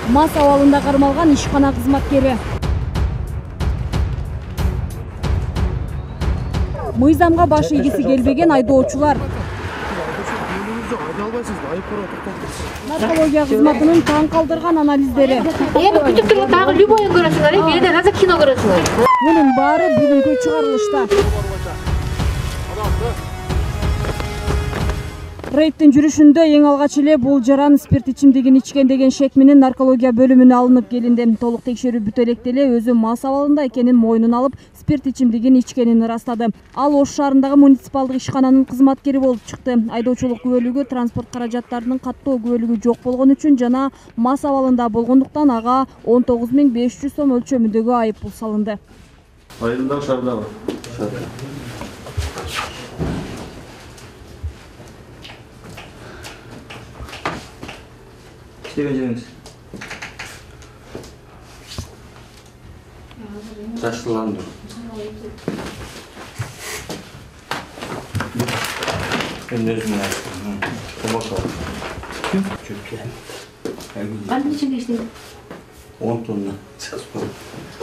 Мас абалында кармалган ишкана кызматкери. Мыйзамга баш ийгиси келбеген айдоочулар. Наркология кызматынын таң калтырган анализдери. Эми күтүп туруп дагы любойун көрөсүңөр, бирде таза кино көрөсүңөр. Мунун баары бүгүнкү чыгарылышта. Рейдтин жүрүшүндө эң алгач эле бул жаран спирт ичимдигин ичкен деген шек менен наркология бөлүмүнө алынып келинди. Толук текшерүү бүтө электе эле өзү мас абалында экенин мойнуна алып, спирт ичимдигин ичкенин ырастады. Ал Ош шаарындагы муниципалдык ишкананын кызматкери болуп чыкты. Айдоочулук күбөлүгү, транспорт каражаттарынын каттоо күбөлүгү жок болгон үчүн жана мас абалында болгондуктан ага 19.500 сом өлчөмүндөгү айып пул салынды. Айылда шаардагы. İstеген жериңиз. Жаштыландыр. Мен өзүм аштым. Томошо. Кандай ичинде иштейт? 10 тонна.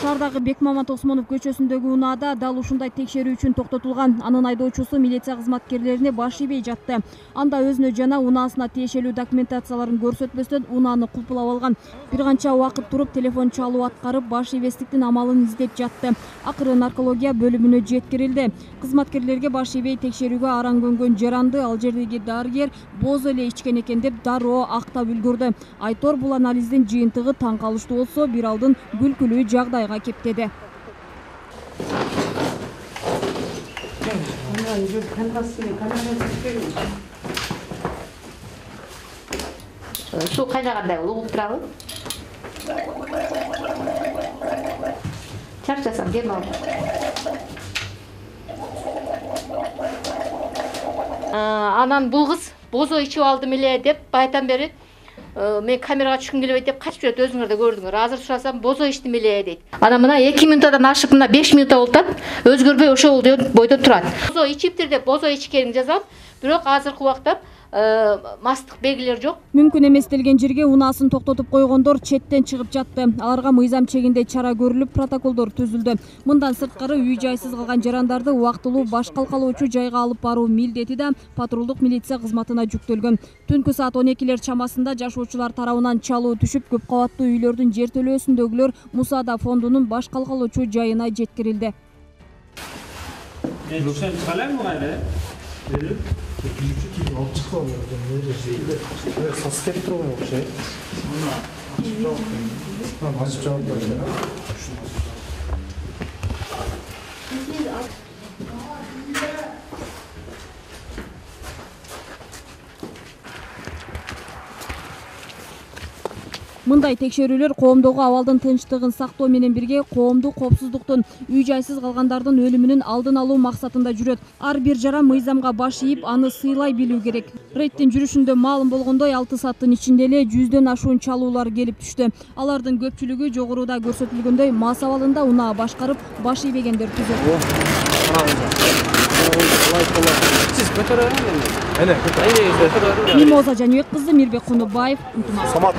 Шаардагы Бекмамат Осмонов көчөсүндөгү унаада дал ушундай текшерүү үчүн токтотулган. Анын айдоочусу милиция кызматкерлерине баш ийбей жатты. Анда өзүнө жана унаасына тиешелүү документацияларын көрсөтпөстөн унааны кулпулап алган. Бир канча убакыт туруп телефон чалуу аткарып, баш ийбестиктин амалын издеп жатты. Акыры наркология бөлүмүнө жеткирилди. Кызматкерлерге баш ийбей текшерүүгө араң көнгөн жаранды ал жердеги дарыгер бозо эле ичкен экен деп дароо актап үлгүрдү. Айтор бул анализдин жыйынтыгы таң калыштуу болсо, бир алдын күлкүлүү жагдайга кептеди. Суу кайнагандай угуп турабы? Чарчасам, дем ал. Анан бул кыз бозо ичип алдым эле деп байтан бери мен камерага түшкүм келбейт деп качып жүрөт, өзүңөр да көрдүңөр. Азыр сурасам бозо ичтим эле дейт. Анан мына 2 минутадан ашып мына 5 минутта болуп атат. Өзгөрбөй ошол бойдо турат. Бозо ичиптир деп бозо ичкенин жазам, бирок азыркы убакта мастык белгилери жок. Мүмкүн эместелген жерге унаасын токтотуп койгондор четтен чыгып жатты. Аларга мыйзам чегинде чара көрүлүп, протоколдор түзүлдү. Мындан сырткары үй жайсыз калган жарандарды убактылуу баш калкалоочу жайга алып баруу милдети да патрулдук милиция кызматына жүктөлгөн. Түнкү саат 12-лер чамасында жашоочулар тарабынан чалуу түшүп, көп кабаттуу үйлөрдүн жер төлөөсүндөгүлөр Мусада фондунун баш калкалоочу жайына жеткирилди. Мындай текшерүүлөр коомдогу абалдын тынчтыгын сактоо менен бирге коомдук коопсуздуктун, үй жайсыз калгандардын өлүмүнүн алдын алуу максатында жүрөт. Ар бир жаран мыйзамга баш ийип, аны сыйлай билүү керек. Рейдтин жүрүшүндө маалым болгондой 6 сааттын ичинде эле 100дөн ашуун чалуулар келип түштү. Алардын көпчүлүгү жогоруда көрсөтүлгөндөй мас абалында унаа башкарып, баш ийбегендер түзөт. Мимоза Жаныбек кызы, Мирбек Кунубаев, Ынтымак.